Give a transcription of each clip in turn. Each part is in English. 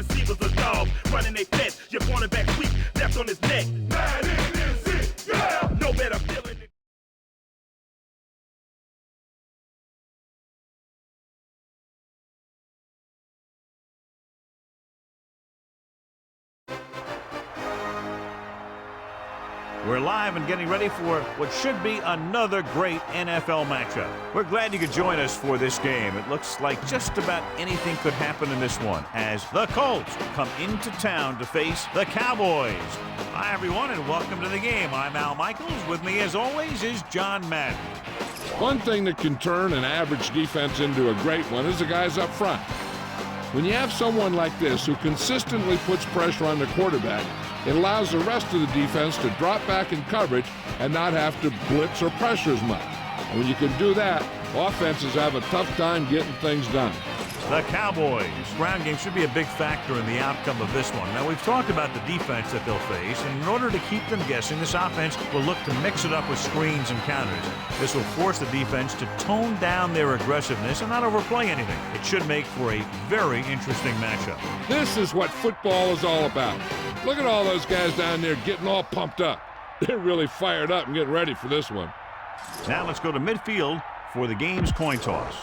Receivers are dogs, running their fence. Your cornerback weak, left on his neck. Madden NFL, yeah! No better feeling. We're live and getting ready for what should be another great NFL matchup. We're glad you could join us for this game. It looks like just about anything could happen in this one as the Colts come into town to face the Cowboys. Hi, everyone, and welcome to the game. I'm Al Michaels. With me, as always, is John Madden. One thing that can turn an average defense into a great one is the guys up front. When you have someone like this who consistently puts pressure on the quarterback, it allows the rest of the defense to drop back in coverage and not have to blitz or pressure as much. And when you can do that, offenses have a tough time getting things done. The Cowboys. Ground game should be a big factor in the outcome of this one. Now, we've talked about the defense that they'll face, and in order to keep them guessing, this offense will look to mix it up with screens and counters. This will force the defense to tone down their aggressiveness and not overplay anything. It should make for a very interesting matchup. This is what football is all about. Look at all those guys down there getting all pumped up. They're really fired up and getting ready for this one. Now let's go to midfield for the game's coin toss.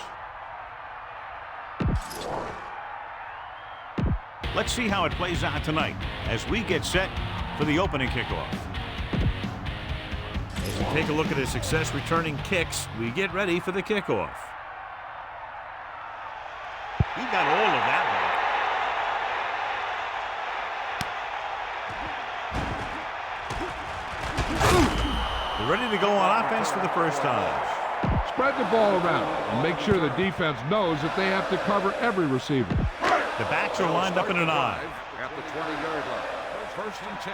Let's see how it plays out tonight as we get set for the opening kickoff. As we take a look at his success returning kicks, we get ready for the kickoff. He got all of that one. They're ready to go on offense for the first time. Spread the ball around and make sure the defense knows that they have to cover every receiver. The backs are lined up in an I. At the 20-yard line. First and 10.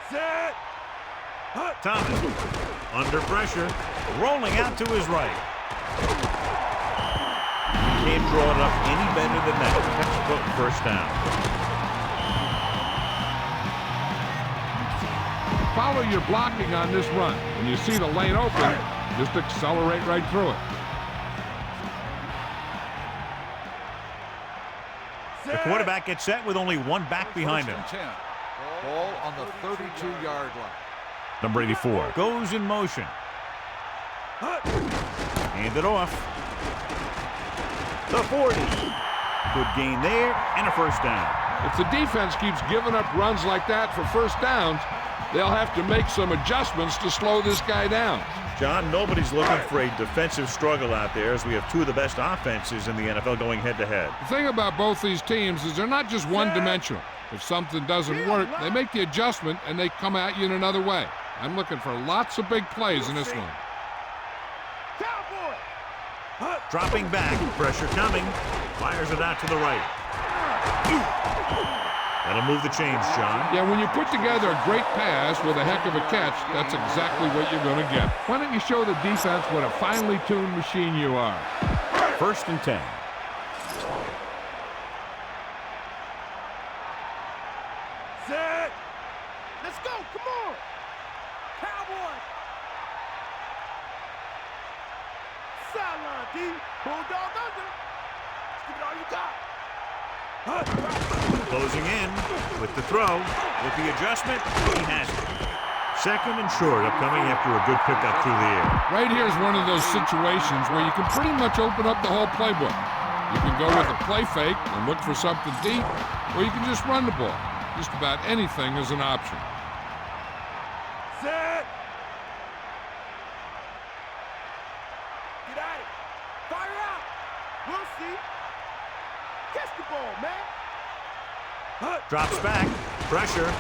Set. Thomas under pressure, rolling out to his right. Can't draw it up any better than that. Textbook first down. Follow your blocking on this run. When you see the lane open, just accelerate right through it. The quarterback gets set with only one back behind him. Ball on the 32-yard line. Number 84 goes in motion. Hand it off. The 40. Good gain there and a first down. If the defense keeps giving up runs like that for first downs, they'll have to make some adjustments to slow this guy down. John, nobody's looking for a defensive struggle out there as we have two of the best offenses in the NFL going head-to-head. The thing about both these teams is they're not just one-dimensional. If something doesn't work, they make the adjustment and they come at you in another way. I'm looking for lots of big plays in this one. Dropping back, pressure coming, fires it out to the right. That'll move the chains, John. Yeah, when you put together a great pass with a heck of a catch, that's exactly what you're going to get. Why don't you show the defense what a finely tuned machine you are? First and 10. Set. Let's go. Come on. Cowboys. Sideline, D. Bulldog under. Let's give it all you got. Closing in with the throw. With the adjustment, he has it. Second and short upcoming after a good pickup through the air. Right here is one of those situations where you can pretty much open up the whole playbook. You can go with a play fake and look for something deep, or you can just run the ball. Just about anything is an option. Set. Get at it. Fire out. We'll see. Catch the ball, man. Drops back, pressure,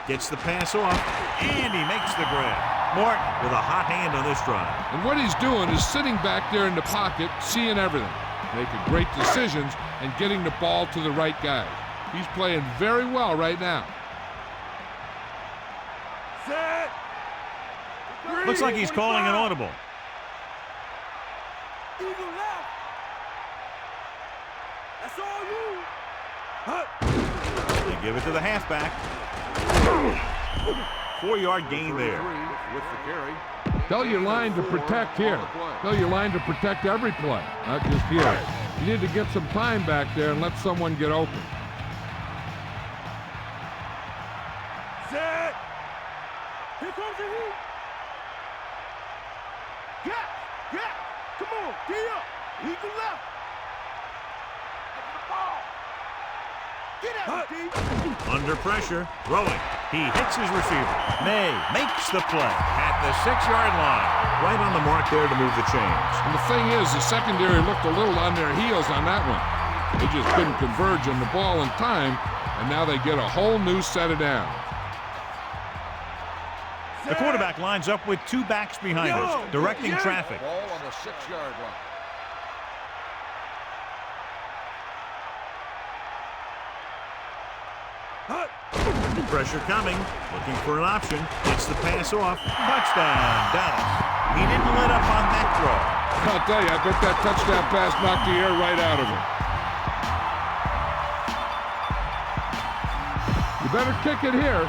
gets the pass off, and he makes the grab. Martin with a hot hand on this drive. And what he's doing is sitting back there in the pocket, seeing everything, making great decisions, and getting the ball to the right guy. He's playing very well right now. Set. Looks like he's calling an audible. Eagle left. That's all you. They give it to the halfback. 4-yard gain there. With the carry. Tell your line to protect here. Tell your line to protect every play, not just here. You need to get some time back there and let someone get open. Set. Here comes the heat. Yeah. Come on, D up. Lead the left. After the ball. Get out, D. Under pressure, throwing. He hits his receiver. May makes the play at the 6-yard line. Right on the mark there to move the chains. And the thing is, the secondary looked a little on their heels on that one. They just couldn't converge on the ball in time, and now they get a whole new set of downs. The quarterback lines up with 2 backs behind us, directing traffic. Ball on the 6-yard line. Pressure coming, looking for an option. Gets the pass off. Touchdown, Dallas. He didn't let up on that throw. I'll tell you, I bet that touchdown pass knocked the air right out of him. You better kick it here.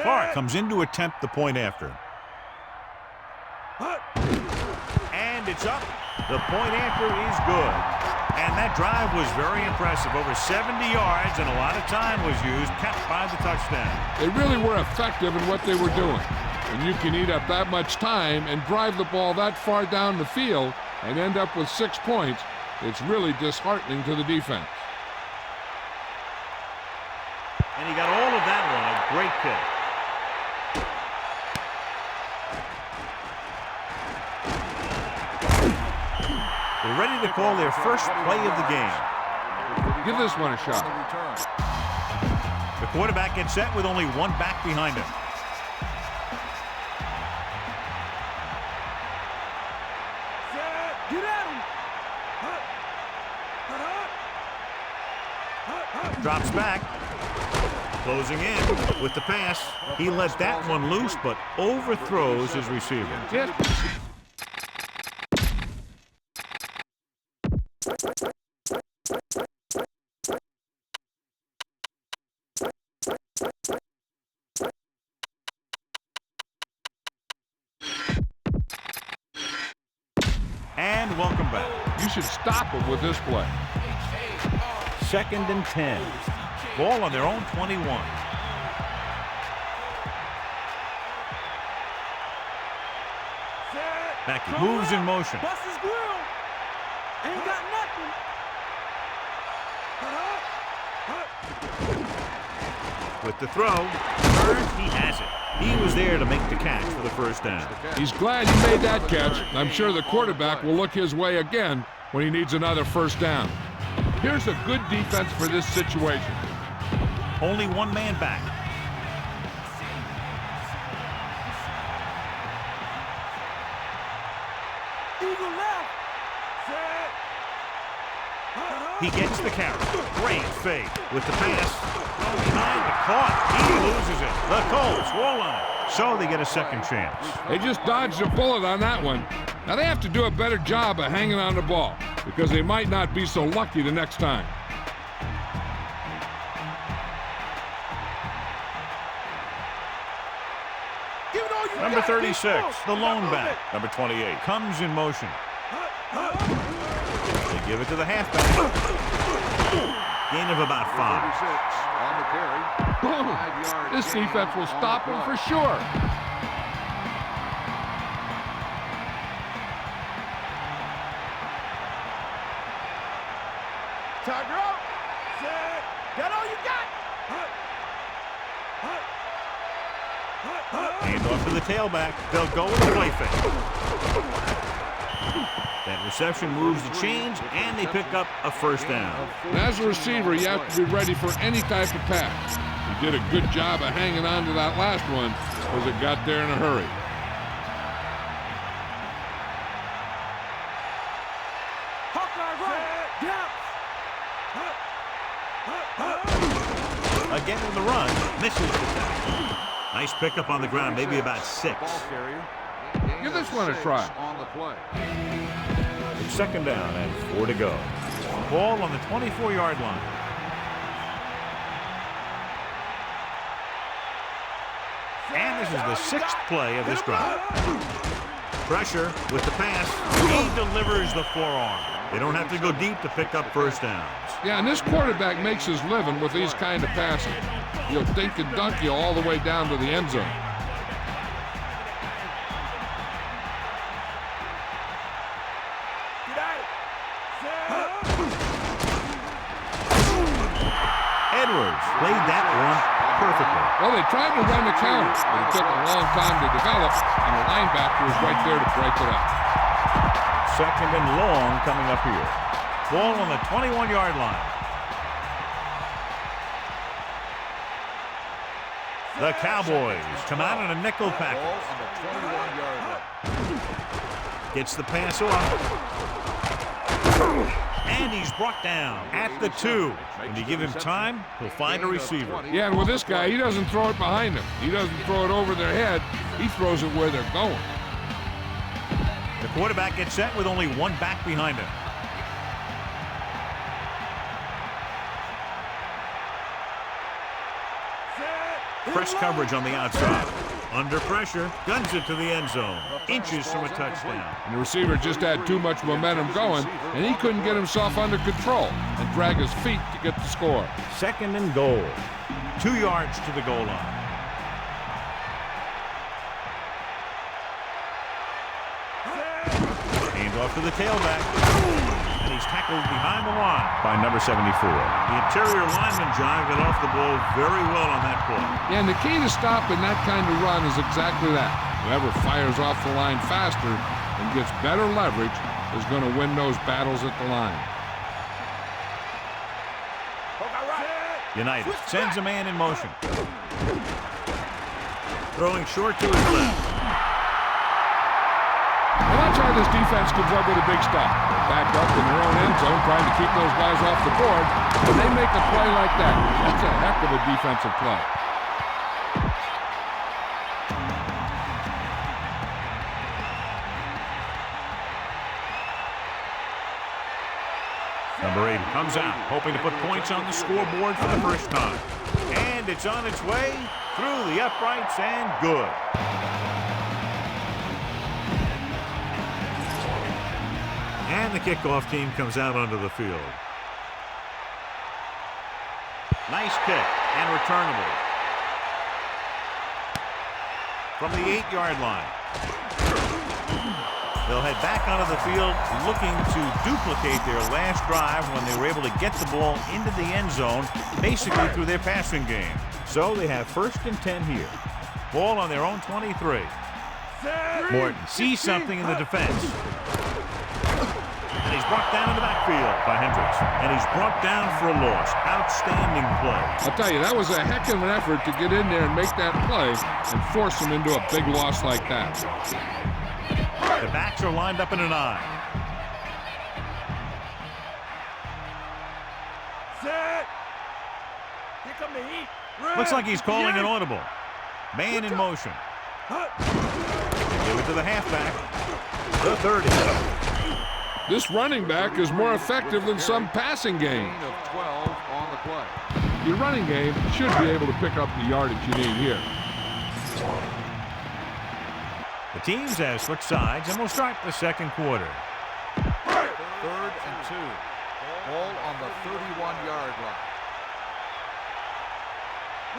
Clark comes in to attempt the point after. And it's up. The point after is good. And that drive was very impressive. Over 70 yards, and a lot of time was used, kept by the touchdown. They really were effective in what they were doing. When you can eat up that much time and drive the ball that far down the field and end up with 6 points, it's really disheartening to the defense. And he got all of that one. A great kick. They're ready to call their first play of the game. Give this one a shot. The quarterback gets set with only 1 back behind him. Get at him. Drops back. Closing in with the pass. He let that one loose, but overthrows his receiver. And welcome back. You should stop them with this play. 2nd and 10. Ball on their own 21. Mackey moves in motion. Bust his grill. Ain't got nothing. With the throw, turns, he has it. He was there to make the catch for the first down. He's glad he made that catch. I'm sure the quarterback will look his way again when he needs another first down. Here's a good defense for this situation. Only 1 man back. Eagle left. He gets the carry. Great fake with the pass. Behind the caught. He loses it. The Colts roll on it. So they get a second chance. They just dodged a bullet on that one. Now they have to do a better job of hanging on the ball because they might not be so lucky the next time. Number 36, the lone back. Number 28 comes in motion. They give it to the halfback. Gain of about 5. On the carry. This defense will stop him for sure. Tiger up. Set. Got all you got. Hand off to the tailback. They'll go with the play fake. That reception moves the chains, and they pick up a first down. And as a receiver, you have to be ready for any type of pass. He did a good job of hanging on to that last one because it got there in a hurry. Again on the run, misses the tackle. Nice pickup on the ground, maybe about 6. Give this one a try. On the play. It's 2nd down and 4 to go. Ball on the 24-yard line. And this is the 6th play of this drive. Pressure with the pass. He delivers the forearm. They don't have to go deep to pick up first downs. Yeah, and this quarterback makes his living with these kind of passes. He'll dink and dunk you all the way down to the end zone. Edwards played that one perfectly. Well, they tried to run the counter, but it took a long time to develop, and the linebacker was right there to break it up. 2nd and long coming up here. Ball on the 21-yard line. The Cowboys come out in a nickel package. Ball on the 21-yard line. Gets the pass off. And he's brought down at the 2. When you give him time, he'll find a receiver. Yeah, and with this guy, he doesn't throw it behind him. He doesn't throw it over their head. He throws it where they're going. The quarterback gets set with only one back behind him. Press coverage on the outside. Under pressure, guns it to the end zone. Inches from a touchdown. And the receiver just had too much momentum going, and he couldn't get himself under control and drag his feet to get the score. 2nd and goal. 2 yards to the goal line. Hands off to the tailback. And he's tackled behind the line by number 74. The interior lineman, John, got off the ball very well on that play. Yeah, and the key to stopping that kind of run is exactly that. Whoever fires off the line faster and gets better leverage is going to win those battles at the line. United sends a man in motion. Throwing short to his left. Well, that's how this defense comes up with a big stop. Back up in their own end zone, trying to keep those guys off the board. When they make a play like that, that's a heck of a defensive play. Number 8 comes out, hoping to put points on the scoreboard for the first time. And it's on its way through the uprights and good. And the kickoff team comes out onto the field. Nice kick and returnable. From the 8-yard line. They'll head back onto the field looking to duplicate their last drive when they were able to get the ball into the end zone, basically through their passing game. So they have 1st and 10 here. Ball on their own 23. Morton sees something in the defense. And he's brought down in the backfield by Hendricks. And he's brought down for a loss. Outstanding play. I'll tell you, that was a heck of an effort to get in there and make that play and force him into a big loss like that. The backs are lined up in an I. Set. Here come the heat. Red. Looks like he's calling an audible. Man in motion. Give it to the halfback. The 30. This running back is more effective than some passing games. Gain of 12 on the play. Your running game should be able to pick up the yardage you need here. The teams have switched sides, and we'll start the second quarter. 3rd and 2. Ball on the 31-yard line.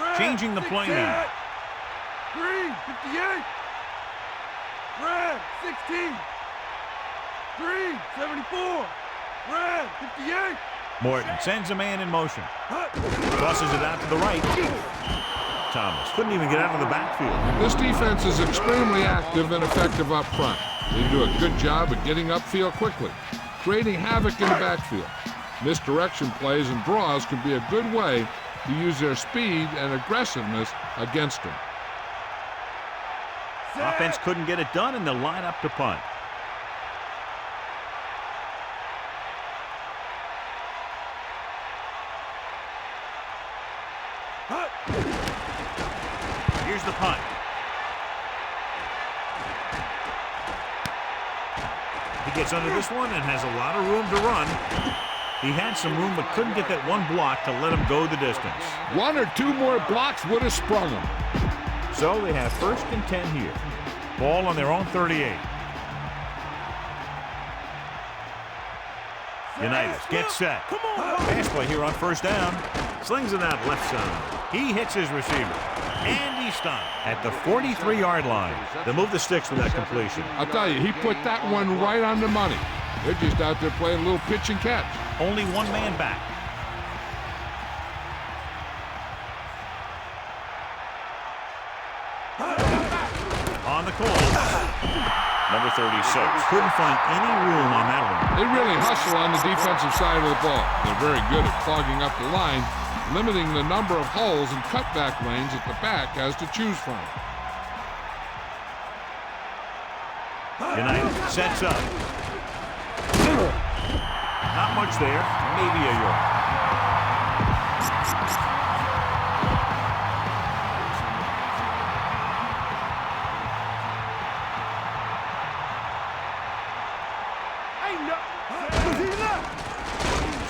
Red. Changing the play now. Green, 58. Red, 16. Green, 74. Red, 58. Morton sends a man in motion. Tosses it out to the right. Thomas couldn't even get out of the backfield. This defense is extremely active and effective up front. They do a good job of getting upfield quickly, creating havoc in the backfield. Misdirection plays and draws can be a good way to use their speed and aggressiveness against them. Offense couldn't get it done, and they'll line up to punt. Here's the punt. He gets under this one and has a lot of room to run. He had some room but couldn't get that one block to let him go the distance. 1 or 2 more blocks would have sprung him. So they have 1st and 10 here. Ball on their own 38. Unitas gets set. Pass play here on 1st down. Slings it out left side. He hits his receiver. And he's stopped at the 43-yard line. They move the sticks with that completion. I'll tell you, he put that one right on the money. They're just out there playing a little pitch and catch. Only one man back. On the Colts. Number 36. Couldn't find any room on that one. They really hustle on the defensive side of the ball. They're very good at clogging up the line, limiting the number of holes and cutback lanes at the back has to choose from. United sets up. Not much there. Maybe a yard.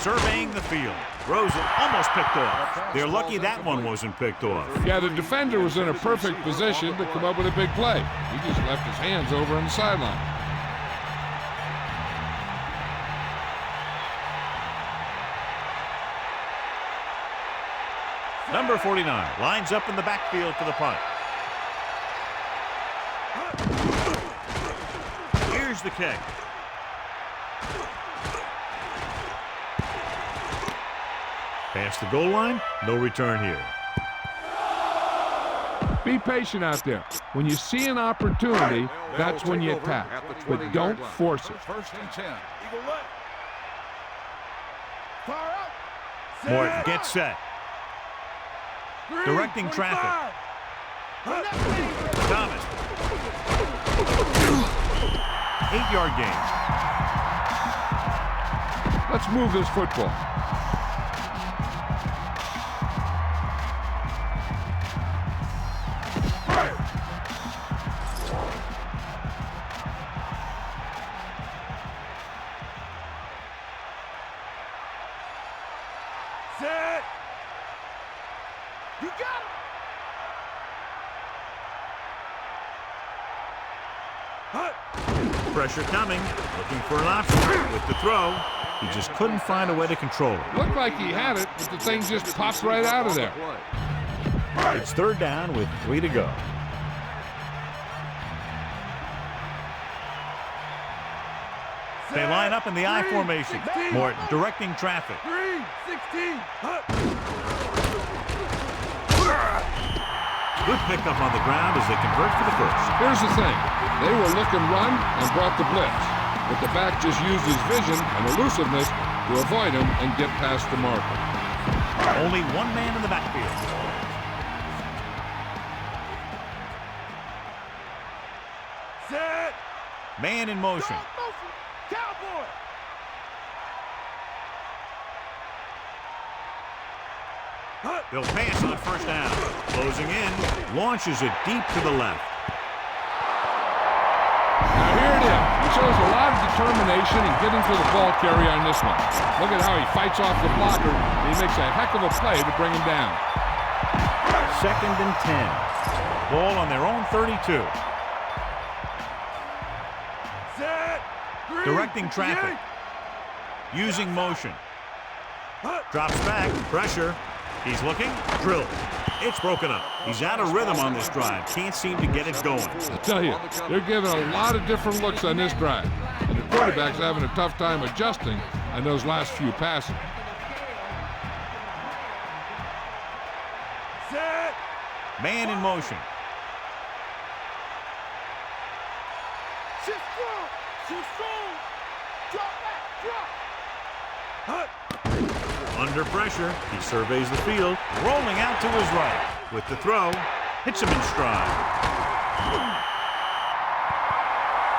Surveying the field. Throws it, almost picked off. They're lucky that one wasn't picked off. Yeah, the defender was in a perfect position to come up with a big play. He just left his hands over on the sideline. Number 49 lines up in the backfield for the punt. Here's the kick. Past the goal line, no return here. Be patient out there. When you see an opportunity, that's when you attack. But don't force it. 1st and 10. Morton gets set. Directing traffic. Thomas. 8-yard gain. Let's move this football. Set. You got him. Pressure coming. Looking for an option with the throw. He just couldn't find a way to control it. Looked like he had it, but the thing just popped right out of there. It's 3rd down with 3 to go. They line up in the I formation. Morton directing traffic. 3-16. Good pickup on the ground as they convert for the first. Here's the thing. They were looking run and brought the blitz. But the back just used his vision and elusiveness to avoid him and get past the marker. Only one man in the backfield. Set. Man in motion. Cowboy. They'll pass on 1st down. Closing in. Launches it deep to the left. Now here it is. He shows a lot of determination in getting to the ball carrier on this one. Look at how he fights off the blocker, and he makes a heck of a play to bring him down. 2nd and 10. Ball on their own 32. Set. Directing traffic. Using motion. Drops back. Pressure. He's looking. Drilled. It's broken up. He's out of rhythm on this drive. Can't seem to get it going. I tell you, they're giving a lot of different looks on this drive. And the quarterback's having a tough time adjusting on those last few passes. Set. Man in motion. She's strong. She's strong. Drop back. Drop. Under pressure, he surveys the field, rolling out to his right. With the throw, hits him in stride.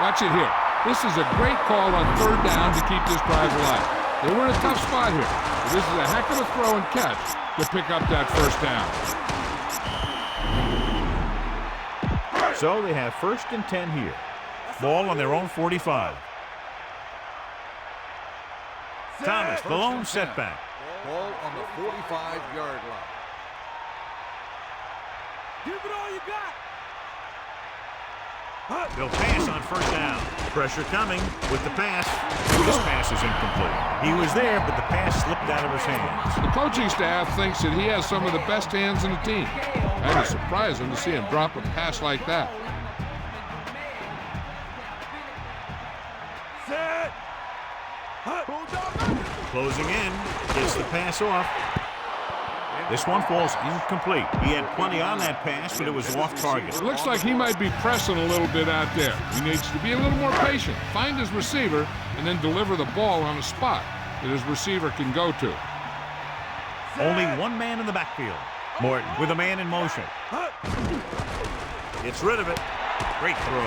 Watch it here. This is a great call on 3rd down to keep this drive alive. They were in a tough spot here, but this is a heck of a throw and catch to pick up that 1st down. So they have 1st and 10 here. Ball on their own 45. Thomas, the lone setback. Ball on the 45-yard line. Give it all you got. They'll pass on first down. Pressure coming with the pass. This pass is incomplete. He was there, but the pass slipped out of his hands. The coaching staff thinks that he has some of the best hands in the team. And it's surprising to see him drop a pass like that. Set. Closing in, gets the pass off. This one falls incomplete. He had plenty on that pass, but it was off target. It looks like he might be pressing a little bit out there. He needs to be a little more patient, find his receiver, and then deliver the ball on a spot that his receiver can go to. Only one man in the backfield. Morton with a man in motion. Gets rid of it. Great throw.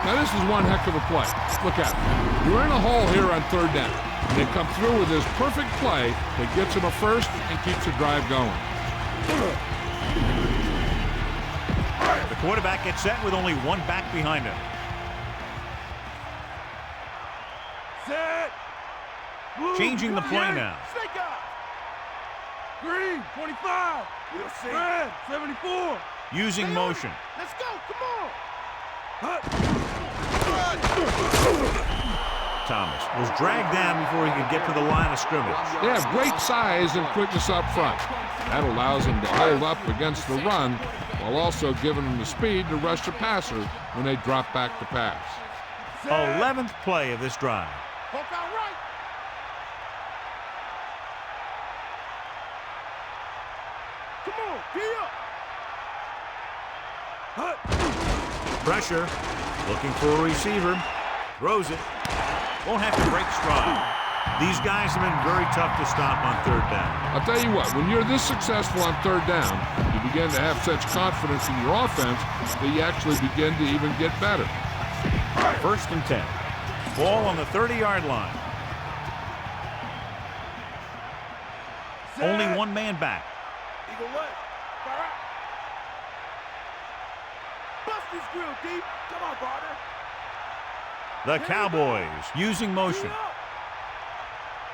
Now this is one heck of a play. Look at it. You're in a hole here on third down. And they come through with this perfect play that gets him a first and keeps the drive going. The quarterback gets set with only one back behind him. Set. Blue, Changing the play now. Snake eye. Green, 25. We'll see. Red, 74. Using motion. Let's go. Come on. Thomas was dragged down before he could get to the line of scrimmage. They have great size and quickness up front. That allows them to hold up against the run while also giving them the speed to rush the passer when they drop back to pass. 11th play of this drive. Poke out right. Come on, be up. Pressure. Looking for a receiver. Throws it. Won't have to break stride. These guys have been very tough to stop on third down. I'll tell you what, when you're this successful on third down, you begin to have such confidence in your offense that you actually begin to even get better. First and 10. Ball on the 30-yard line. Only one man back. Eagle left. Fire out. Bust this grill, deep. Come on, partner. The Cowboys using motion.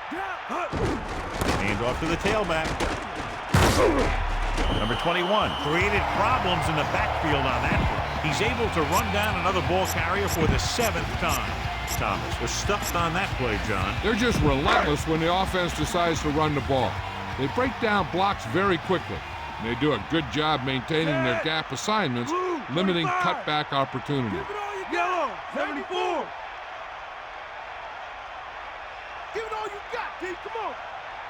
Hand off to the tailback. Number 21 created problems in the backfield on that play. He's able to run down another ball carrier for the 7th time. Thomas was stuffed on that play, John. They're just relentless when the offense decides to run the ball. They break down blocks very quickly. And they do a good job maintaining their gap assignments, limiting cutback opportunity. Yellow, 74. Give it all you got, D. Come on.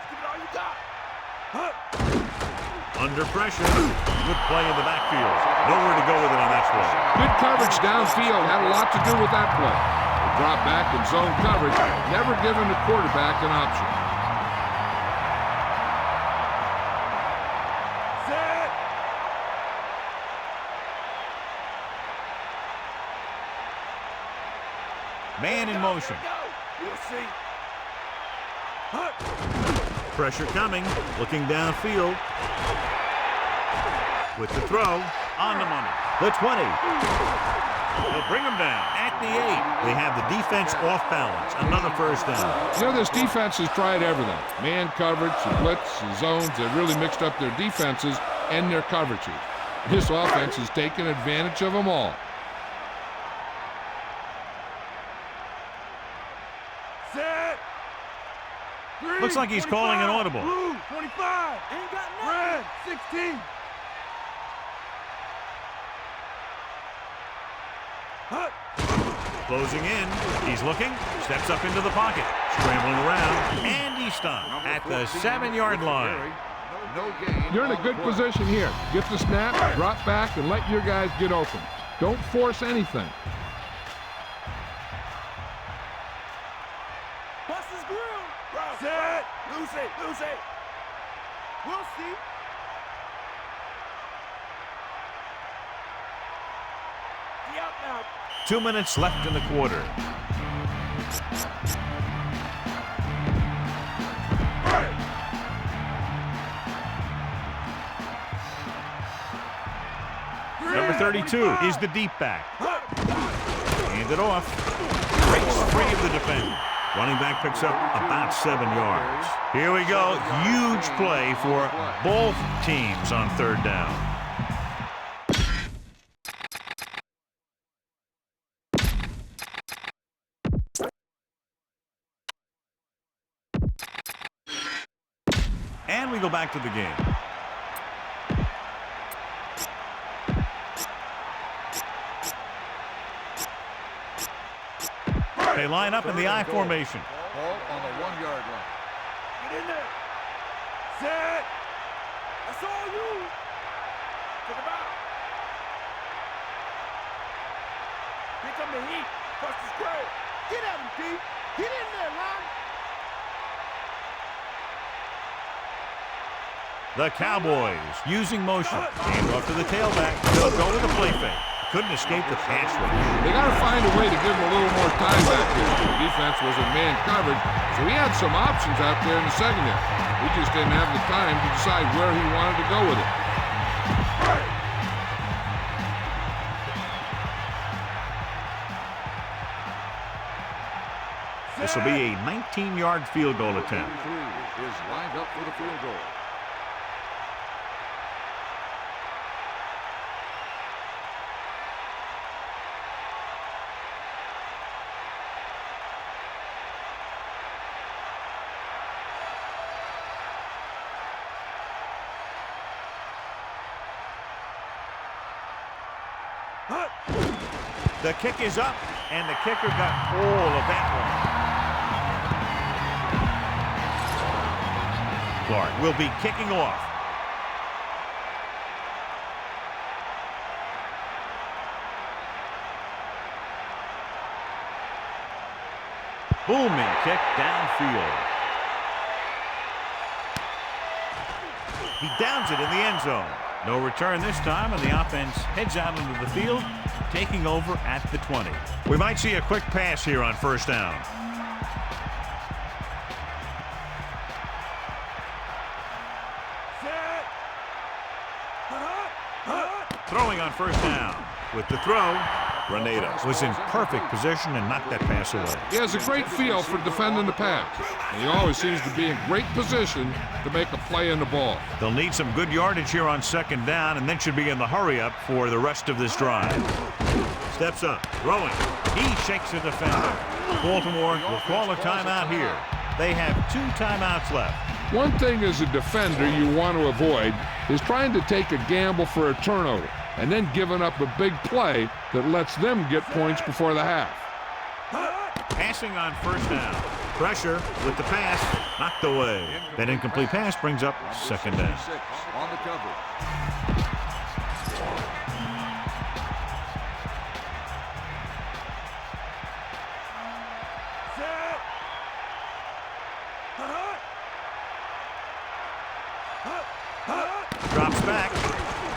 Give it all you got. Under pressure. Good play in the backfield. Nowhere to go with it on that play. Good coverage downfield had a lot to do with that play. The drop back and zone coverage, never giving the quarterback an option. Set. Man in motion. We'll see. Pressure coming. Looking downfield. With the throw. On the money. The 20. They'll bring him down at the 8. They have the defense off balance. Another first down. You know, this defense has tried everything. Man coverage, the blitz, the zones. They've really mixed up their defenses and their coverages. This offense has taken advantage of them all. Set. Green, Looks like he's calling an audible. Blue, 25. Ain't got nothing. Red, 16. Closing in. He's looking. Steps up into the pocket. Scrambling around. And he's stopped at the 7-yard line. No gain. You're in a good position here. Get the snap, drop back, and let your guys get open. Don't force anything. Bust his grill. Set. Lucy, Lucy. We'll see. Be out now. 2 minutes left in the quarter. Number 32 is the deep back. Hand it off. Breaks free of the defender. Running back picks up about 7 yards. Here we go. Huge play for both teams on third down. And we go back to the game. They line up in the I formation. Ball on the 1-yard line. Get in there. Set. That's all you. Take him out. Here come the heat. Bust the square. Get at him, D. Get in there, Lon. The Cowboys using motion. Hand off to the tailback. They'll go to the play fake. Couldn't escape the pass rush. They got to find a way to give him a little more time back there. The defense was in man covered, so he had some options out there in the secondary. He just didn't have the time to decide where he wanted to go with it. This will be a 19-yard field goal attempt. Is lined up for the field goal. The kick is up, and the kicker got hold of that one. Clark will be kicking off. Booming kick downfield. He downs it in the end zone. No return this time, and the offense heads out into the field, taking over at the 20. We might see a quick pass here on first down. Throwing on first down. With the throw, Grenada was in perfect position and knocked that pass away. He has a great feel for defending the pass, and he always seems to be in great position to make a play in the ball. They'll need some good yardage here on second down, and then should be in the hurry-up for the rest of this drive. Steps up, throwing. He shakes the defender. Baltimore will call a timeout here. They have 2 timeouts left. One thing as a defender you want to avoid is trying to take a gamble for a turnover and then giving up a big play that lets them get points before the half. Passing on first down. Pressure with the pass, knocked away. That incomplete pass brings up second down. On the cover. Drops back,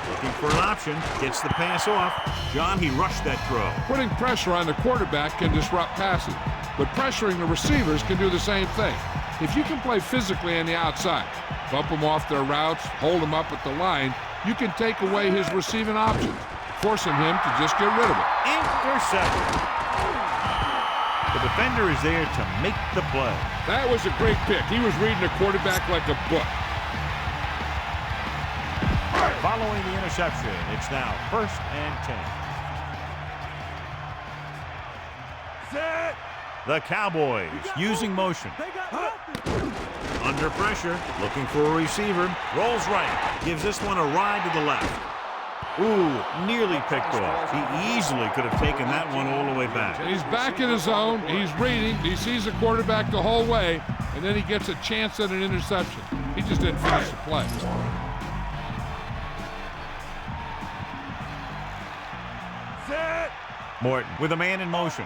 looking for an option, gets the pass off. John, he rushed that throw. Putting pressure on the quarterback can disrupt passes, but pressuring the receivers can do the same thing. If you can play physically on the outside, bump them off their routes, hold them up at the line, you can take away his receiving options, forcing him to just get rid of it. Intercepted. The defender is there to make the play. That was a great pick. He was reading the quarterback like a book. Following the interception, it's now 1st and 10. Set. The Cowboys using motion. Under pressure, looking for a receiver. Rolls right, gives this one a ride to the left. Ooh, nearly picked off. He easily could have taken that one all the way back. He's back in his zone. He's reading. He sees the quarterback the whole way, and then he gets a chance at an interception. He just didn't finish the play. Morton with a man in motion.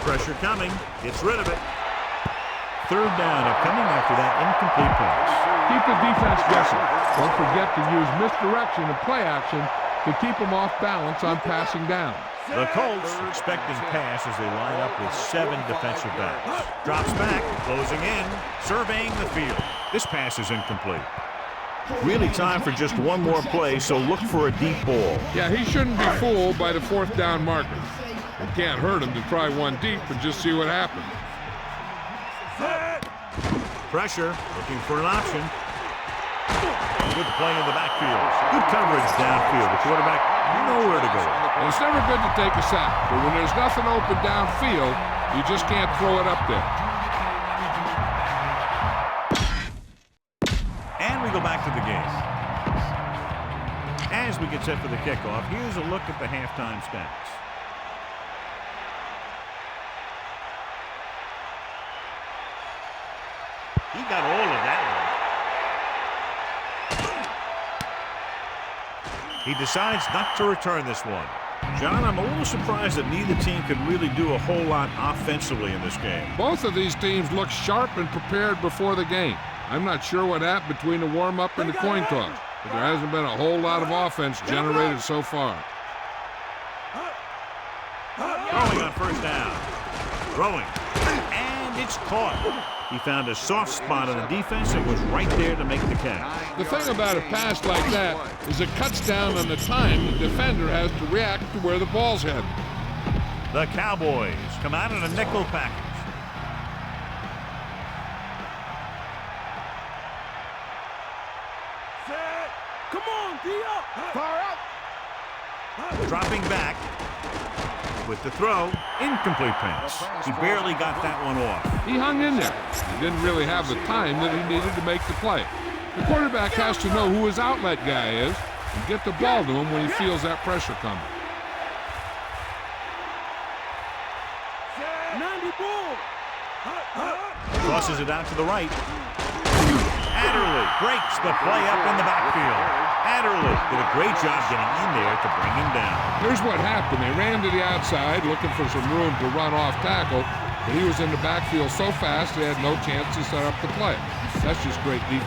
Pressure coming. Gets rid of it. Third down coming after that incomplete pass. Keep the defense guessing. Don't forget to use misdirection and play action to keep them off balance on passing down. The Colts expecting pass as they line up with 7 defensive backs. Drops back, closing in, surveying the field. This pass is incomplete. Really time for just one more play, so look for a deep ball. Yeah, he shouldn't be fooled by the 4th down marker. It can't hurt him to try one deep and just see what happens. Pressure, looking for an option. Good play in the backfield. Good coverage downfield. The quarterback nowhere to go. And it's never good to take a sack, but when there's nothing open downfield, you just can't throw it up there. And we go back to the game. As we get set for the kickoff, here's a look at the halftime stats. He got all of that one. He decides not to return this one. John, I'm a little surprised that neither team could really do a whole lot offensively in this game. Both of these teams look sharp and prepared before the game. I'm not sure what happened between the warm-up and the coin toss, but there hasn't been a whole lot of offense generated so far. Throwing on first down. Throwing. And it's caught. He found a soft spot on the defense and was right there to make the catch. The thing about a pass like that is it cuts down on the time the defender has to react to where the ball's headed. The Cowboys come out in a nickel package. Set. Come on, D up. Fire out. Dropping back with the throw. Incomplete pass. He barely got that one off. He hung in there. He didn't really have the time that he needed to make the play. The quarterback has to know who his outlet guy is and get the ball to him when he feels that pressure coming. 90 ball. Crosses it out to the right. Adderley breaks the play up in the backfield. Adderley did a great job getting in there to bring him down. Here's what happened. They ran to the outside looking for some room to run off tackle, but he was in the backfield so fast they had no chance to set up the play. That's just great defense.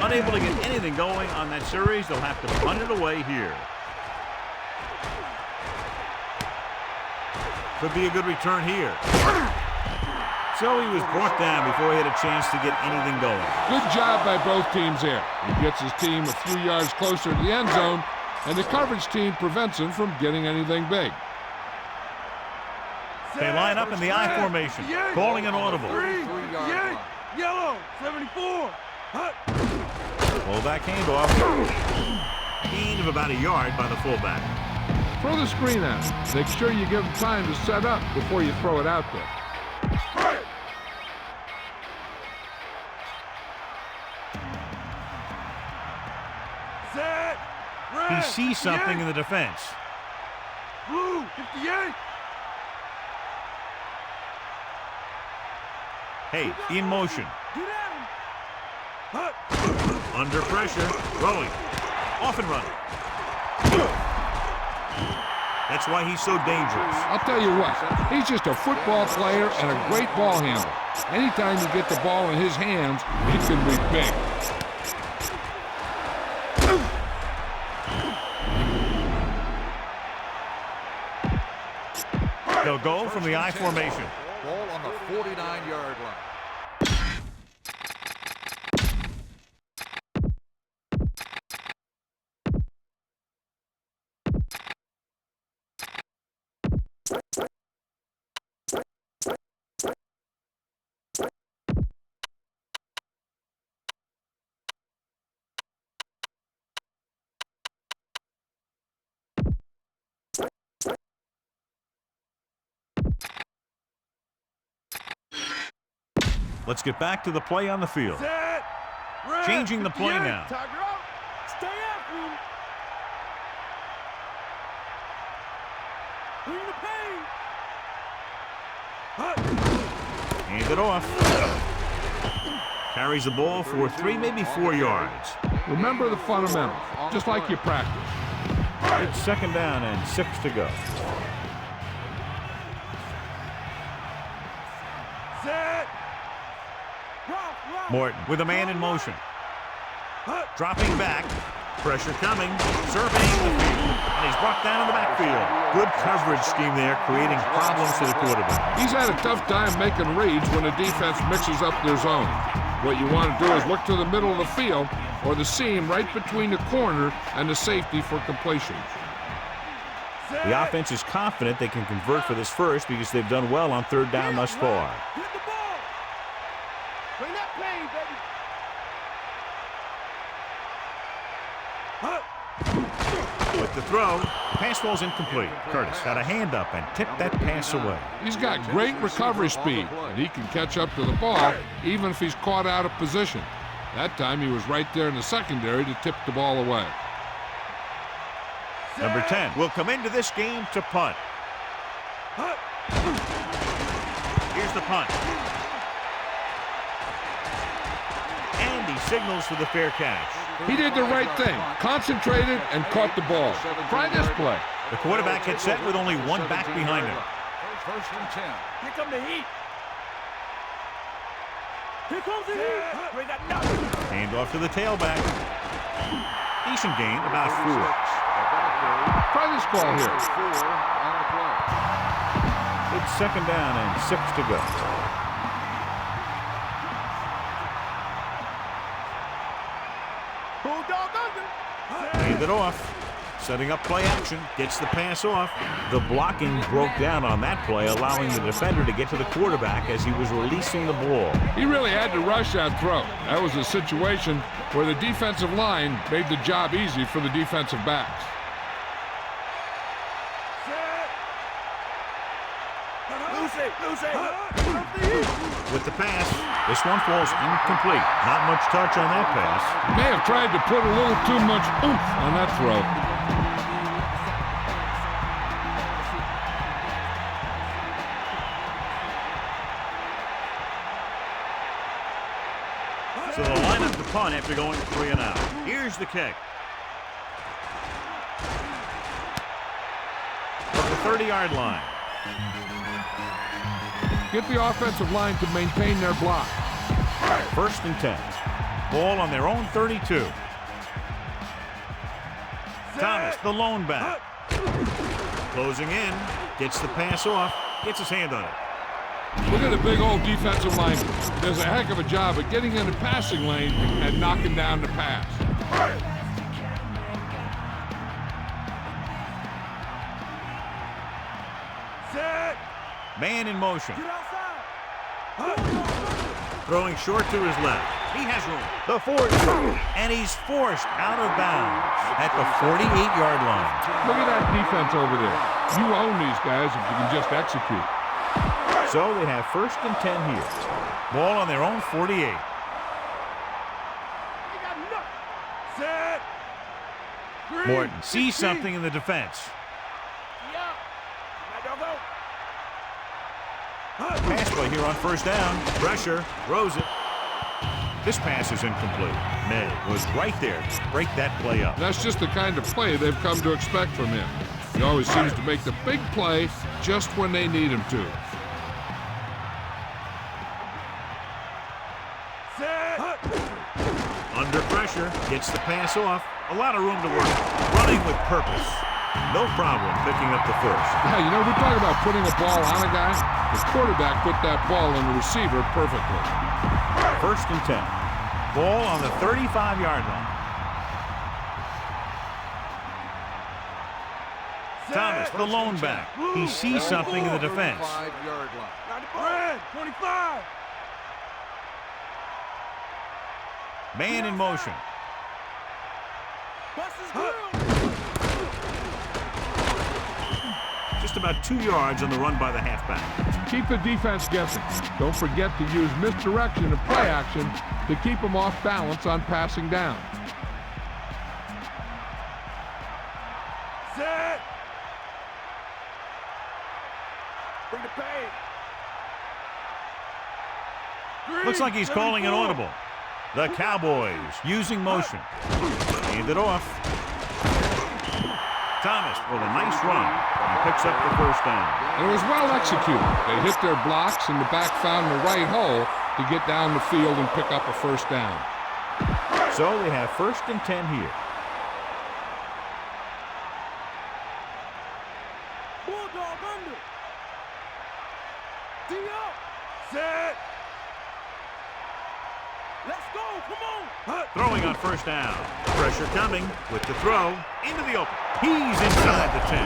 Unable to get anything going on that series, they'll have to punt it away here. Could be a good return here. So he was brought down before he had a chance to get anything going. Good job by both teams there. He gets his team a few yards closer to the end zone, and the coverage team prevents him from getting anything big. They line up in the I formation, calling an audible. Yellow, 74. Fullback handoff. Gain of about a yard by the fullback. Throw the screen at him. Make sure you give him time to set up before you throw it out there. Set. He sees something in the defense. Blue, 58. Hey, in motion. Get at him. Under pressure. Throwing. Off and running. That's why he's so dangerous. I'll tell you what, he's just a football player and a great ball handler. Anytime you get the ball in his hands, he can be big. They'll go from the I formation. Ball on the 49-yard line. Let's get back to the play on the field. Set. Red, Changing the play 58. now. Tiger out. Stay after him. Bring the pain. Hand it off. Carries the ball for 3, maybe 4 yards. Remember the fundamentals, just like you practice. It's second down and 6 to go. Set. Morton with a man in motion. Dropping back. Pressure coming. Surveying the field. And he's brought down in the backfield. Good coverage scheme there, creating problems for the quarterback. He's had a tough time making reads when the defense mixes up their zone. What you want to do is look to the middle of the field or the seam right between the corner and the safety for completion. The offense is confident they can convert for this first because they've done well on third down thus far. Hit the ball. Bring that pain, baby. With the throw, pass falls incomplete. Curtis got a hand up and tipped that pass away. He's got great recovery speed, and he can catch up to the ball even if he's caught out of position. That time he was right there in the secondary to tip the ball away. Number 10 will come into this game to punt. Here's the punt. And he signals for the fair catch. He did the right thing, concentrated and caught the ball. Try this play. The quarterback gets set with only one back behind him. First and 10. Here come the heat. Here comes the heat. We got nothing. Hand off to the tailback. Decent gain, about 4. Try this ball here. It's second down and 6 to go. Bulldog under. Hand it off. Setting up play action. Gets the pass off. The blocking broke down on that play, allowing the defender to get to the quarterback as he was releasing the ball. He really had to rush that throw. That was a situation where the defensive line made the job easy for the defensive backs. With the pass, this one falls incomplete. Not much touch on that pass. May have tried to put a little too much oomph on that throw. So they'll line up the punt after going 3 and out. Here's the kick. From the 30-yard line. Get the offensive line to maintain their block. First and 10. Ball on their own 32. Thomas, the lone back. Closing in. Gets the pass off. Gets his hand on it. Look at the big old defensive lineman. Does a heck of a job of getting in the passing lane and knocking down the pass. Man in motion. Throwing short to his left. He has room. The 40. And he's forced out of bounds at the 48-yard line. Look at that defense over there. You own these guys if you can just execute. So they have first and 10 here. Ball on their own 48. Morton sees something in the defense. Pass play here on first down. Pressure. Throws it. This pass is incomplete. Ned was right there to break that play up. That's just the kind of play they've come to expect from him. He always seems to make the big play just when they need him to. Under pressure. Gets the pass off. A lot of room to work. Running with purpose. No problem picking up the first. Yeah, you know, we talk about putting a ball on a guy. The quarterback put that ball on the receiver perfectly. First and 10. Ball on the 35-yard line. Thomas, the lone back. He sees something in the defense. 5-yard line. 25. Man in motion. Just about 2 yards on the run by the halfback. Keep the defense guessing. Don't forget to use misdirection and play action to keep them off balance on passing down. Set. Bring the pain. Looks like he's calling an audible. The Cowboys using motion. Hand it off. Thomas with a nice run and picks up the first down. And it was well executed. They hit their blocks and the back found the right hole to get down the field and pick up a first down. So they have first and 10 here. Bulldog under. D up. Set. Let's go. Come on. Throwing on first down. Pressure coming with the throw into the open. He's inside the 10.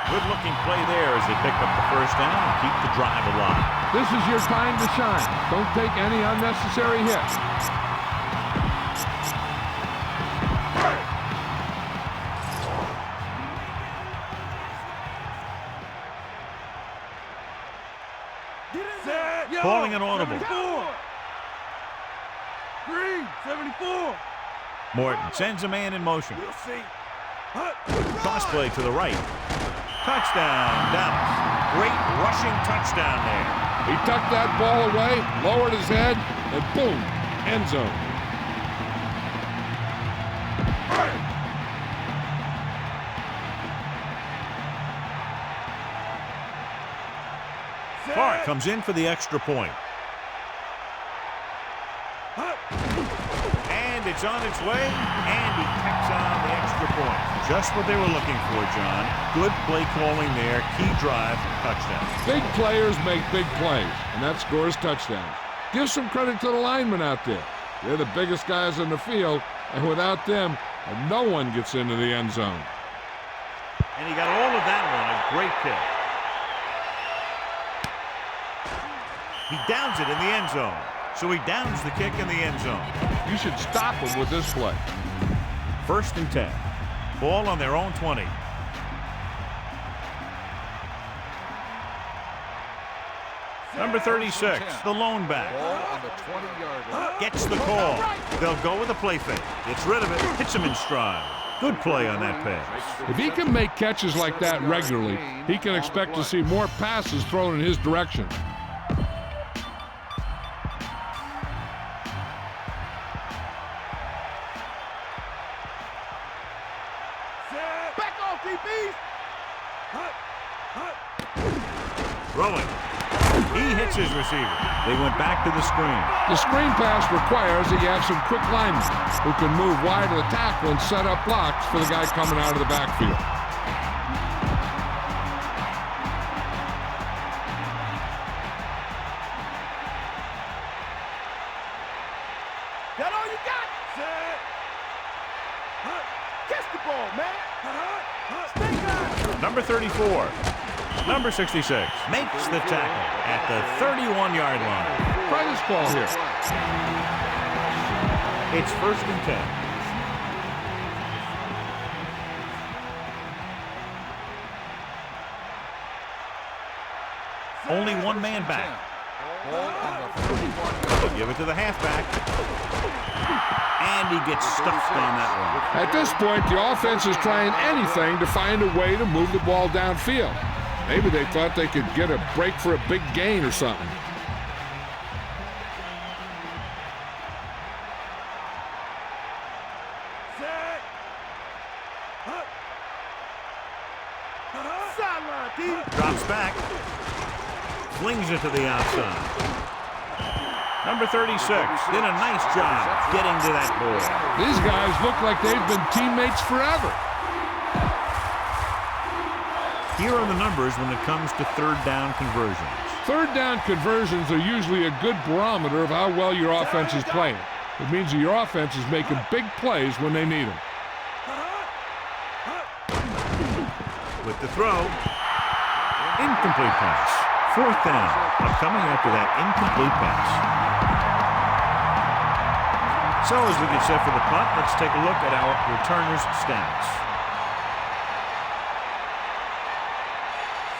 Good-looking play there as they pick up the first down and keep the drive alive. This is your time to shine. Don't take any unnecessary hits. Calling an audible. Green, 74. Morton sends a man in motion. We'll see. Toss play to the right. Touchdown, Dallas. Great rushing touchdown there. He tucked that ball away, lowered his head, and boom, end zone. Clark comes in for the extra point. And it's on its way, and he tacks on the extra point. Just what they were looking for, John. Good play calling there. Key drive, touchdown. Big players make big plays, and that scores touchdowns. Give some credit to the linemen out there. They're the biggest guys in the field, and without them, no one gets into the end zone. And he got all of that one. A great kick. He downs it in the end zone. So he downs the kick in the end zone. You should stop him with this play. 1st and 10. Ball on their own 20. Number 36, the lone back. Ball on the 20-yard line. Gets the call. They'll go with a play fake. Gets rid of it. Hits him in stride. Good play on that pass. If he can make catches like that regularly, he can expect to see more passes thrown in his direction. Back off, DBs. Throwing. He hits his receiver. They went back to the screen. The screen pass requires that you have some quick linemen who can move wide of the tackle and set up blocks for the guy coming out of the backfield. That all you got? Catch the ball, man. Stay down. Number 34. Number 66 makes the tackle at the 31-yard line. Try this ball here. It's 1st and 10. Only one man back. Ball on the 31-yard They'll give it to the halfback. And he gets stuffed on that one. At this point, the offense is trying anything to find a way to move the ball downfield. Maybe they thought they could get a break for a big gain or something. Sideline, D. Drops back. Flings it to the outside. Number 36 did a nice job getting to that ball. These guys look like they've been teammates forever. Here are the numbers when it comes to 3rd down conversions. 3rd down conversions are usually a good barometer of how well your offense is playing. It means that your offense is making big plays when they need them. With the throw, incomplete pass. 4th down. Coming after that incomplete pass. So as we get set for the punt, let's take a look at our returners' stats.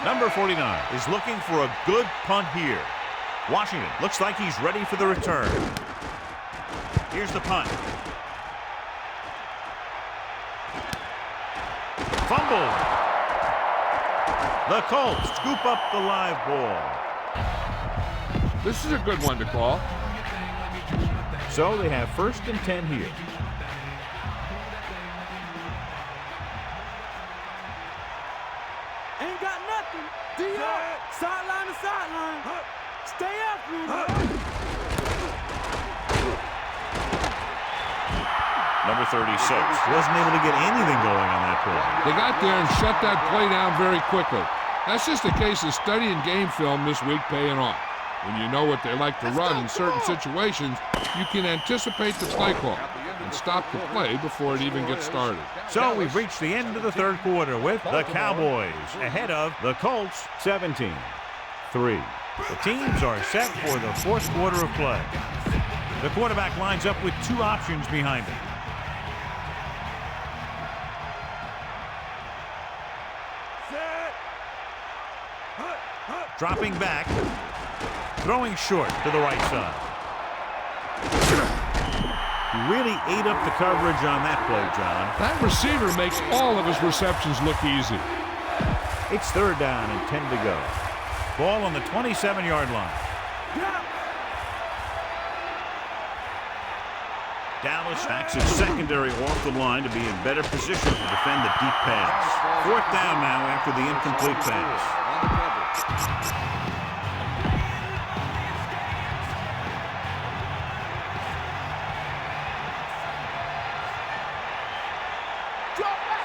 Number 49 is looking for a good punt here. Washington looks like he's ready for the return. Here's the punt. Fumble. The Colts scoop up the live ball. This is a good one to call. So they have 1st and 10 here. Ain't got nothing. D-up. Sideline to sideline. Stay after him. Number 36 wasn't able to get anything going on that play. They got there and shut that play down very quickly. That's just a case of studying game film this week paying off. When you know what they like to run in certain situations, you can anticipate the play call and stop the play before it even gets started. So we've reached the end of the third quarter with the Cowboys ahead of the Colts 17-3. The teams are set for the fourth quarter of play. The quarterback lines up with two options behind him. Dropping back, throwing short to the right side. He really ate up the coverage on that play, John. That receiver makes all of his receptions look easy. It's third down and 10 to go. Ball on the 27-yard line. Dallas backs its secondary off the line to be in better position to defend the deep pass. Fourth down now after the incomplete pass.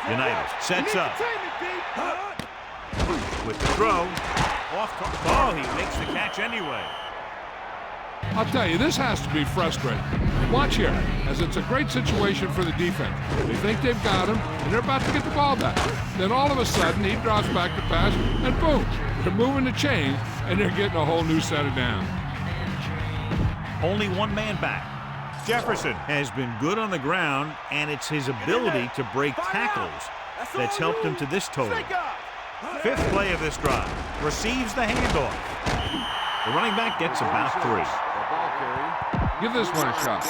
United sets up. With the throw. Oh, he makes the catch anyway. I'll tell you, this has to be frustrating. Watch here, as it's a great situation for the defense. They think they've got him, and they're about to get the ball back. Then all of a sudden, he drops back to pass, and boom, they're moving the chains, and they're getting a whole new set of downs. Only one man back. Jefferson has been good on the ground, and it's his ability to break tackles that's helped him to this total. Fifth play of this drive. Receives the handoff. The running back gets about 3. Give this one a shot.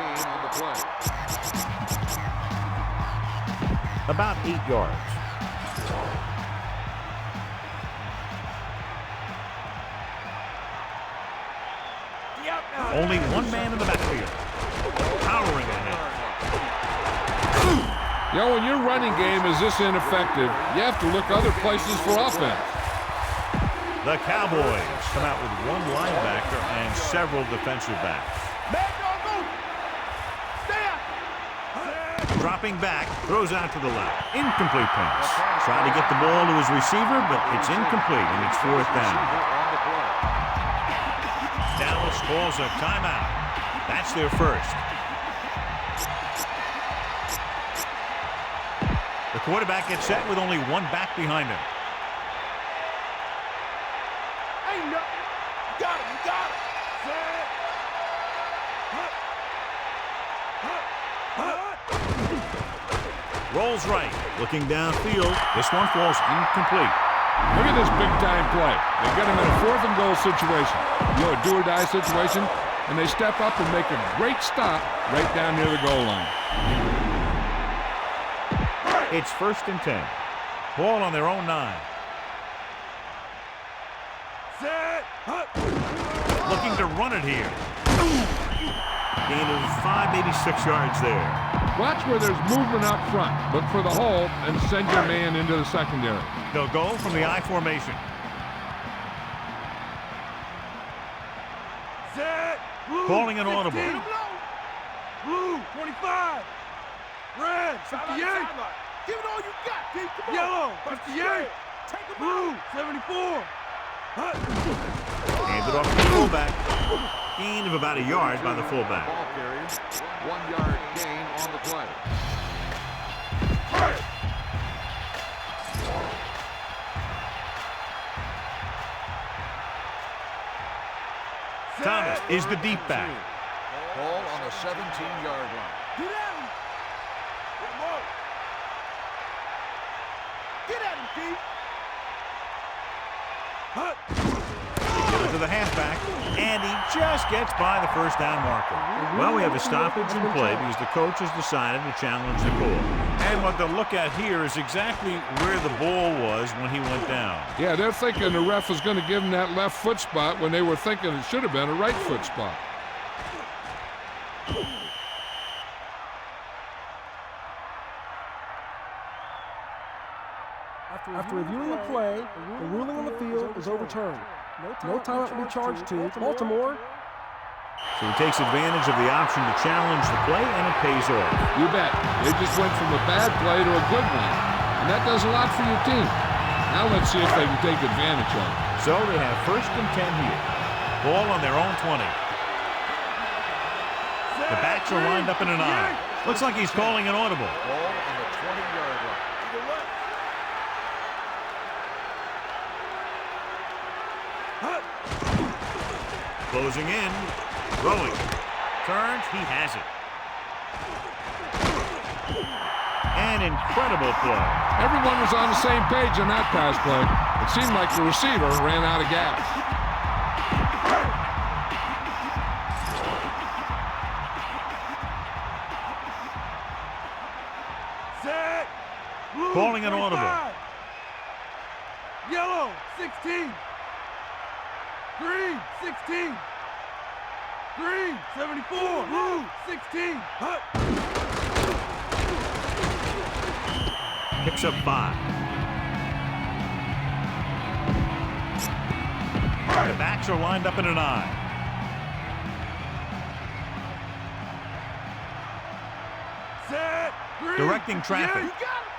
About 8 yards. Only one man in the backfield. Powering ahead. You know, when your running game is this ineffective, you have to look other places for offense. The Cowboys come out with one linebacker and several defensive backs. Dropping back, throws out to the left. Incomplete pass. Trying to get the ball to his receiver, but it's incomplete, and it's fourth down. Dallas calls a timeout. That's their first. The quarterback gets set with only one back behind him. Ain't nothing. You got him. You got him. Rolls right, looking downfield. This one falls incomplete. Look at this big-time play. They get him in a 4th and goal situation. You know, a do-or-die situation, and they step up and make a great stop right down near the goal line. It's 1st and 10. Ball on their own 9. Looking to run it here. Gain of 5, maybe 6 yards there. Watch where there's movement up front. Look for the hole and send your man into the secondary. They'll go from the I formation. Calling an audible. Blue, 25. Red, 58. Give it all you got, D. Come on. Yellow, 58. Blue, 74. Handed off to the fullback. Gain of about a yard by the fullback. Ball carries. 1 yard gain on the play. Thomas is the deep back. Ball on the 17-yard line. Get at him. Get at him, D. They give it to the halfback, and he just gets by the first down marker. Well, we have a stoppage in play because the coach has decided to challenge the call. And what they'll look at here is exactly where the ball was when he went down. Yeah, they're thinking the ref was going to give him that left foot spot when they were thinking it should have been a right foot spot. After reviewing the play, the ruling on the field is overturned. No timeout will be charged to Baltimore. So he takes advantage of the option to challenge the play, and it pays off. You bet. They just went from a bad play to a good one, and that does a lot for your team. Now let's see if they can take advantage of it. So they have 1st and 10 here. Ball on their own 20. The backs are lined up in an I. Looks like he's calling an audible. Ball on the 20-yard line. Closing in. Throwing. Turns. He has it. An incredible play. Everyone was on the same page on that pass play. It seemed like the receiver ran out of gas. Set. Blue, Calling an 25. audible. Yellow, 16. Green, 16. Green, 74. Blue, 16. Hut. Picks up 5. The backs are lined up in an I. Set. Green. Directing traffic. Yeah, you got it.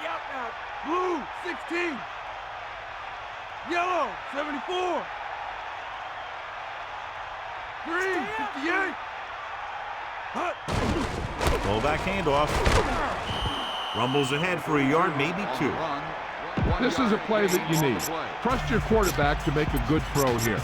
The out now. Blue, 16. Yellow, 74. Green, 58. Hut. Fullback handoff. Rumbles ahead for a yard, maybe 2. This is a play that you need. Trust your quarterback to make a good throw here.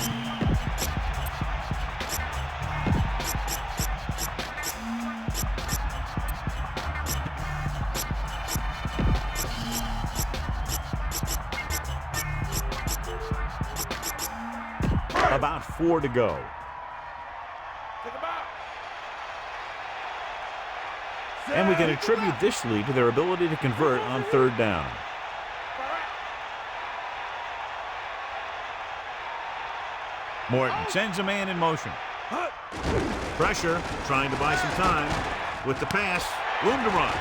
About 4 to go. And we can attribute this lead to their ability to convert on 3rd down. Morton sends a man in motion. Pressure, trying to buy some time. With the pass, room to run.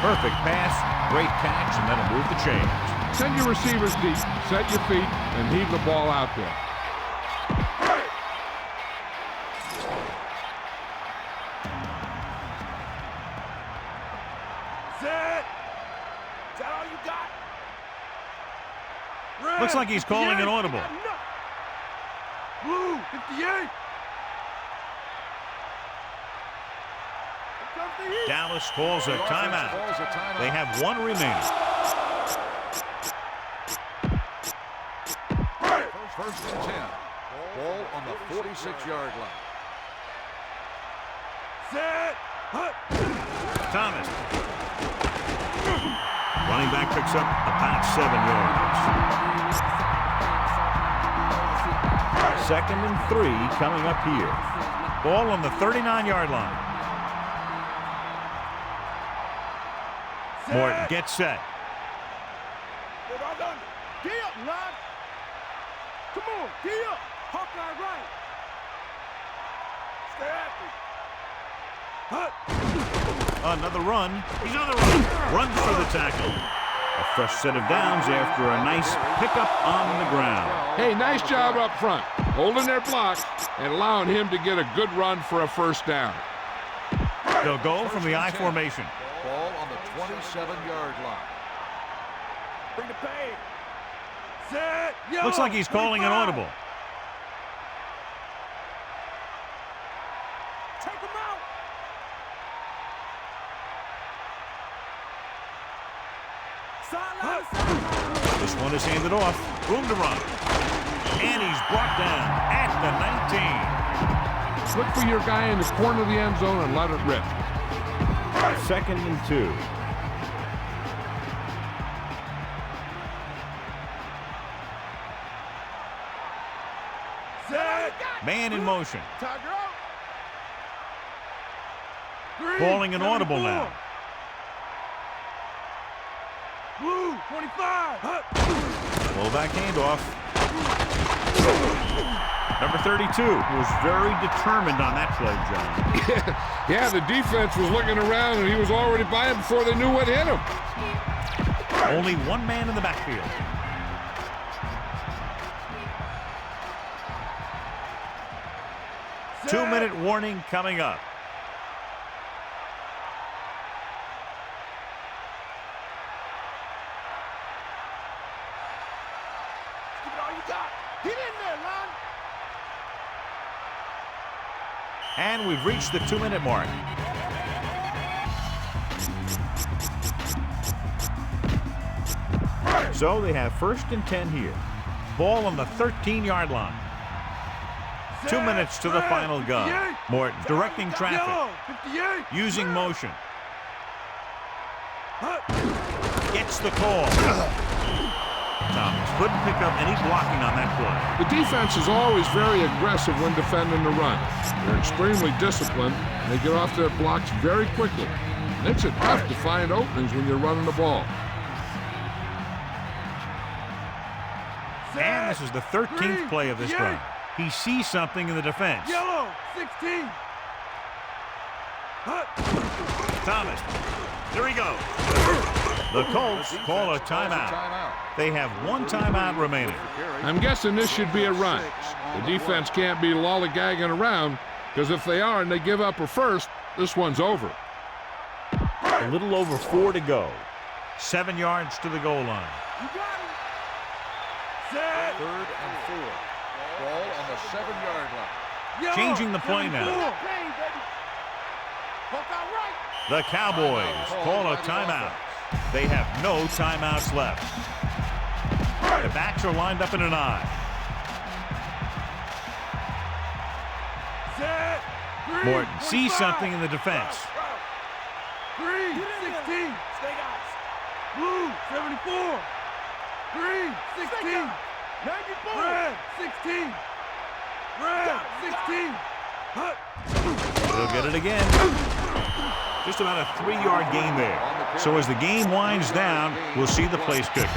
Perfect pass, great catch, and that'll move the chains. Send your receivers deep, set your feet, and heave the ball out there. Set. Is that all you got? Red, Looks like he's calling an 58. audible. Blue, 58. Dallas calls a timeout. They have 1 remaining. First and 10. Ball on the 46-yard line. Set. Hut. Thomas. Running back picks up about 7 yards. 2nd and 3 coming up here. Ball on the 39-yard line. Morton gets set. Gee up, lad. Come on, gee up. Hawkeye right. Stay happy. Hut. Another run. He's on the run. Runs for the tackle. A fresh set of downs after a nice pickup on the ground. Hey, nice job up front, holding their block and allowing him to get a good run for a 1st down. They'll go from the I formation. Ball on the 27-yard line. Bring the pain. Set. Yellow, Looks like he's calling an 25. audible. Take him out. Sideline, sideline. This one is handed off. Room to run. And he's brought down at the 19. Look for your guy in the corner of the end zone and let it rip. 2nd and 2. Set. Man in motion. Tiger out. Green, Calling an audible 74. now. Blue, 25. Hut. Fullback handoff. Number 32 was very determined on that play, John. Yeah, the defense was looking around and he was already by him before they knew what hit him. Only 1 man in the backfield. Set. 2-minute warning coming up. Give it all you got. Get in there, Lon. And we've reached the 2-minute mark. So they have 1st and 10 here. Ball on the 13-yard line. 2 minutes to the final gun. Morton directing traffic. Using motion. Gets the call. Thomas couldn't pick up any blocking on that play. The defense is always very aggressive when defending the run. They're extremely disciplined, and they get off their blocks very quickly. It makes it tough to find openings when you're running the ball. And this is the 13th play of this run. He sees something in the defense. Yellow, 16. Thomas. There he goes. The Colts call a timeout. They have 1 timeout remaining. I'm guessing this should be a run. The defense can't be lollygagging around, because if they are and they give up a first, this one's over. A little over 4 to go. 7 yards to the goal line. You got it. Set. 3rd and 4. Ball on the 7-yard line. Yellow, Changing the play 74. now. The Cowboys call a timeout. They have no timeouts left. The backs are lined up in an I. Set. Morton sees something in the defense. 3, 16. Stay guys. Blue, 74. Green, 16. 94. Red, 16. Red, 16. They'll get it again. Just about a 3-yard gain there. So as the game winds down, we'll see the place kicker.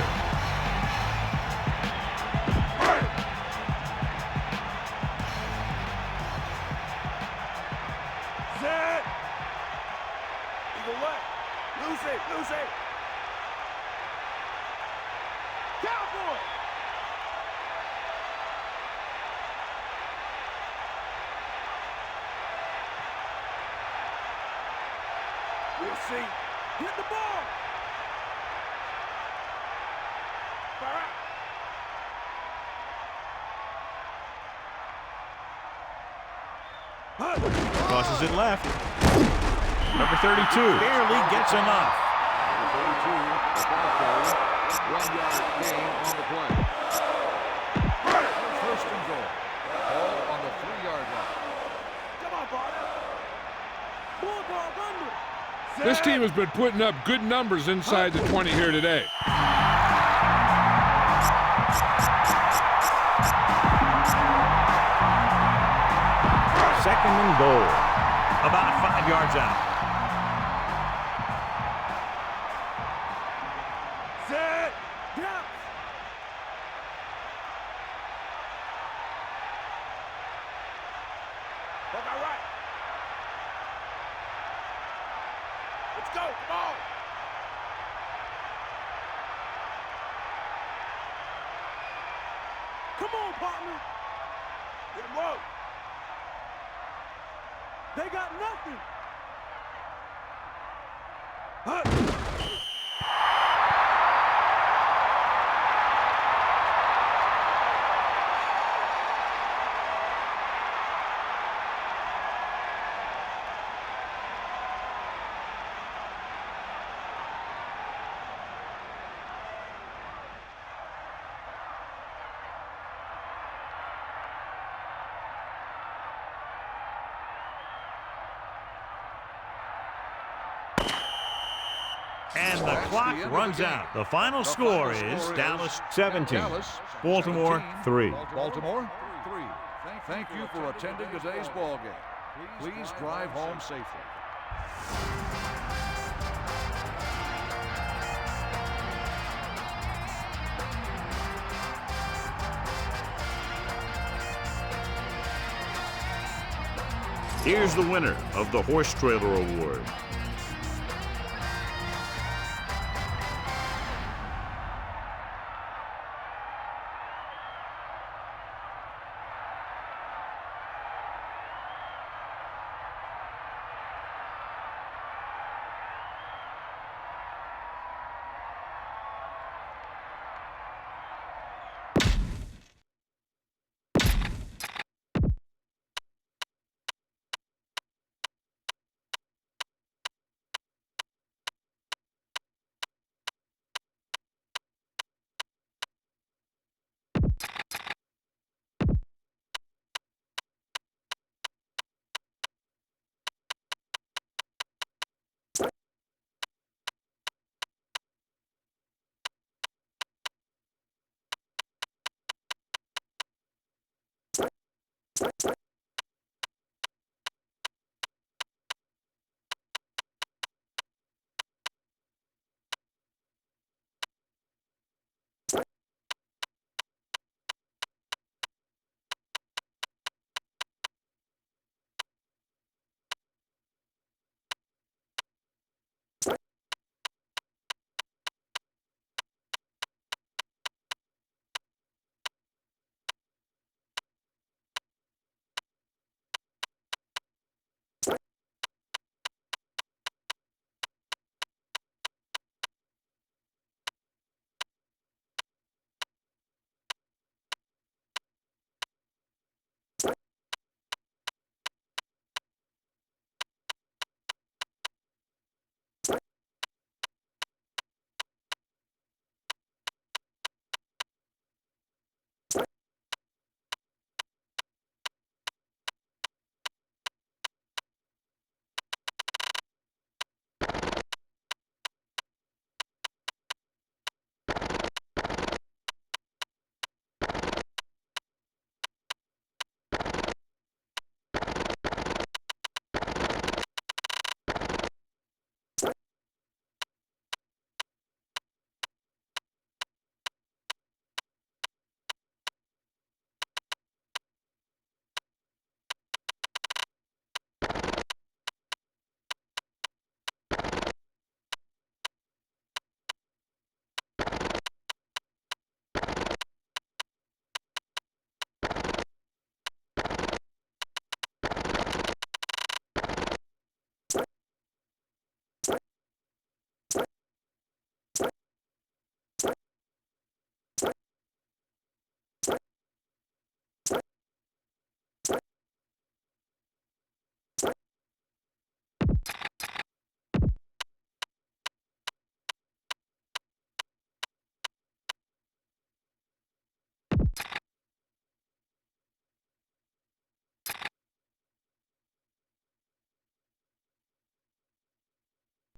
Set. Eagle left. Loose it. Cowboy. We'll see. Hit the ball. Fire out. Crosses it left. Number 32 barely gets enough. Number 32, the ball carrier. 1-yard gain on the play. 1st and goal. Ball on the 3-yard line. Come on, partner. Bulldog under. This team has been putting up good numbers inside the 20 here today. Second and goal. About 5 yards out. Set. Drop. Buckeye right. Let's go. Come on. Come on, partner. Get him low. They got nothing. And the clock runs out. The final score is Dallas 17, Baltimore 3. Baltimore 3. Thank you for attending today's ball game. Please drive home safely. Here's the winner of the Horse Trailer Award. Ball.